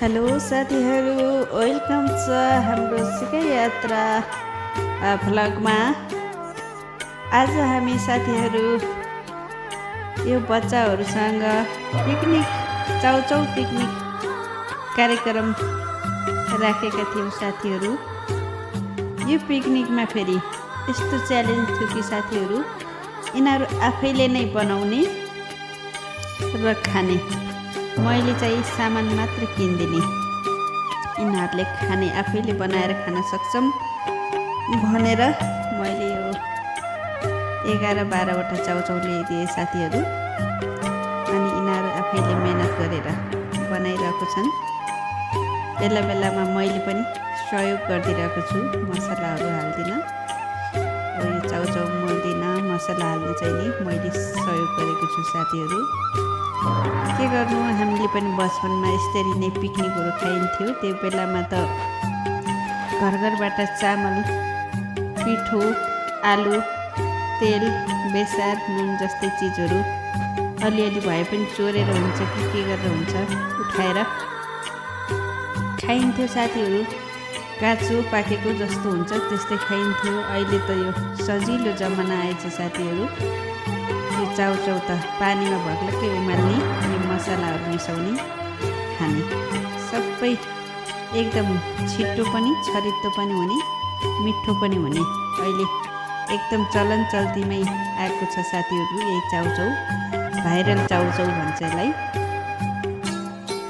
Hello साथीहरू, welcome छ हाम्रो सिकै यात्रा भ्लगमा। आज हामी साथीहरू यो बच्चाहरूसँग पिकनिक चाउचाउ पिकनिक कार्यक्रम राखेका थियौँ साथीहरू। यो पिकनिकमा फेरि यस्तो च्यालेन्ज थियो कि साथीहरू, यिनीहरू आफैले नै बनाउने र खाने। मैले चाहिँ सामान मात्र किनिदिने, यिनीहरूले खाने, आफैले बनाएर खान सक्छौँ भनेर मैले यो 11-12वटा चाउचाउ ल्याइदिएँ साथीहरू। अनि यिनीहरू आफैले मेहनत गरेर बनाइरहेको छन्। बेला बेलामा मैले पनि सहयोग गरिदिरहेको छु, मसलाहरू हाल्दिनँ। यो चाउचाउ मोल्दिनँ, मसला हाल्नु चाहिँ नि मैले सहयोग गरेको छु साथीहरू। के गर्नु, हामीले पनि बचपनमा यसरी नै पिकनिकहरू खाइन्थ्यो। त्यो बेलामा त घरबाट चामल, पिठो, आलु, तेल, बेसार, नुन जस्तै चिजहरू अलिअलि भए पनि चोरेर हुन्छ कि के गरेर हुन्छ उठाएर खाइन्थ्यो साथीहरू। काँचो पाकेको जस्तो हुन्छ त्यस्तै खाइन्थ्यो। अहिले त यो सजिलो जमाना आएछ साथीहरू। यो चाउचाउ त पानीमा भग्लक्कै उमाल्ने, यो मसलाहरू मिसाउने, खाने, सबै एकदम छिटो पनि, छरितो पनि हुने, मिठो पनि हुने। अहिले एकदम चलन चल्तीमै आएको छ साथीहरू यही चाउचाउ। भाइरल चाउचाउ भन्छ यसलाई।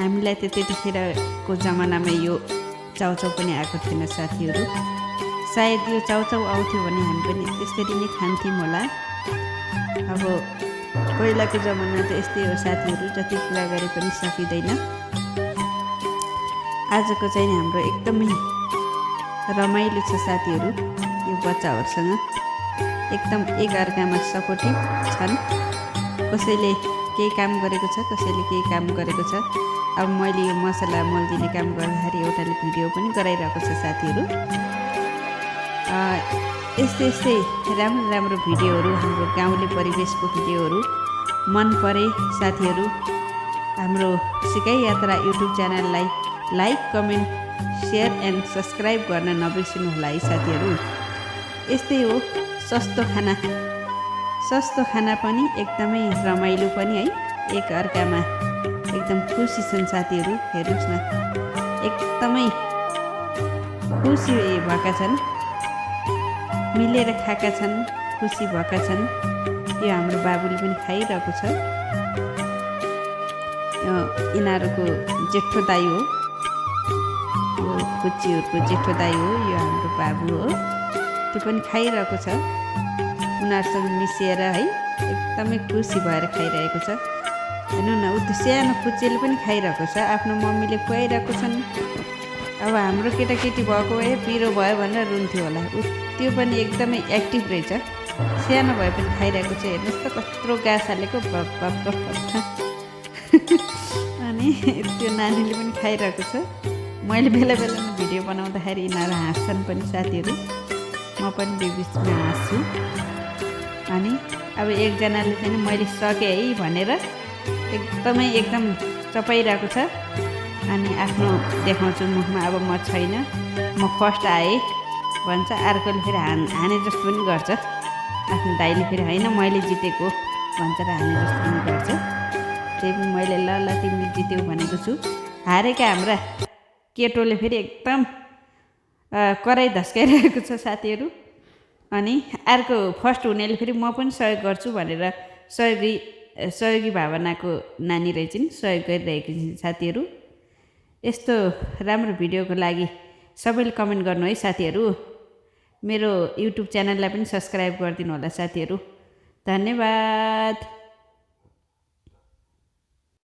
हामीलाई त त्यतिखेरको जमानामा यो चाउचाउ पनि आएको थिएन साथीहरू। सायद यो चाउचाउ आउँथ्यो भने हामी पनि त्यसरी नै खान्थ्यौँ होला। अब पहिलाको जमाना त यस्तै हो साथीहरू, जति कुरा गरे पनि सकिँदैन। आजको चाहिँ हाम्रो एकदमै रमाइलो छ साथीहरू। यो बच्चाहरूसँग एकदम एकअर्कामा सपोर्टिभ छन्। कसैले केही काम गरेको छ, कसैले केही काम गरेको छ। अब मैले यो मसला मोल्दिने काम गर्दाखेरि एउटाले भिडियो पनि गराइरहेको छ साथीहरू। यस्तै राम्रो राम्रो भिडियोहरू, हाम्रो गाउँले परिवेशको भिडियोहरू मन परे साथीहरू हाम्रो सिकै यात्रा युट्युब च्यानललाई like, comment, share and subscribe गर्न नबिर्सिनु होला है साथीहरू। यस्तै हो, सस्तो खाना पनि एकदमै रमाइलो पनि है। एकअर्कामा एकदम खुसी छन् साथीहरू। हेर्नुहोस् न, एकदमै खुसी भएका छन्, मिलेर खाएका छन्, खुसी भएका छन्। यो हाम्रो बाबुले पनि खाइरहेको छ। यिनीहरूको जेठो दाइ हो, यो खुच्चीहरूको जेठो दाइ हो, यो हाम्रो बाबु हो। त्यो पनि खाइरहेको छ। उनीहरूसँग मिसिएर है एकदमै खुसी भएर खाइरहेको छ। हेर्नु न, ऊ त्यो सानो खुच्चीले पनि खाइरहेको छ, आफ्नो मम्मीले खुवाइरहेको छन्। अब हाम्रो केटाकेटी भएको भए पिरो भयो भनेर रुन्थ्यो होला। त्यो पनि एकदमै एक्टिभ रहेछ, सानो भए पनि खाइरहेको छ। हेर्नुहोस् त कत्रो गाँस हालेको, अनि त्यो नानीले पनि खाइरहेको छ। मैले बेला बेलामा भिडियो बनाउँदाखेरि यिनीहरू हाँस्छन् पनि साथीहरू, म पनि बिचमा हाँस्छु। अनि अब एकजनाले चाहिँ मैले सकेँ है भनेर एकदम चपाइरहेको छ। अनि आफ्नो देखाउँछु मुखमा, अब म छैन, म फर्स्ट आएँ भन्छ। अर्कोले फेरि हाने जस्तो पनि गर्छ। आफ्नो दाइले फेरि होइन मैले जितेको भन्छ र हाने जस्तो पनि गर्छ। त्यही पनि मैले ल तिमीले जित्यौ भनेको छु। हारेका हाम्रा केटोले फेरि एकदम कराई धस्काइरहेको छ साथीहरू। अनि अर्को फर्स्ट हुनेले फेरि म पनि सहयोग गर्छु भनेर सहयोगी भावनाको नानी रहेछन्, सहयोग गरिरहेकी छिन् साथीहरू। यस्तो राम्रो भिडियोको लागि सबैले कमेन्ट गर्नु है साथीहरू। मेरो युट्युब च्यानललाई पनि सब्सक्राइब गरिदिनु होला साथीहरू। धन्यवाद।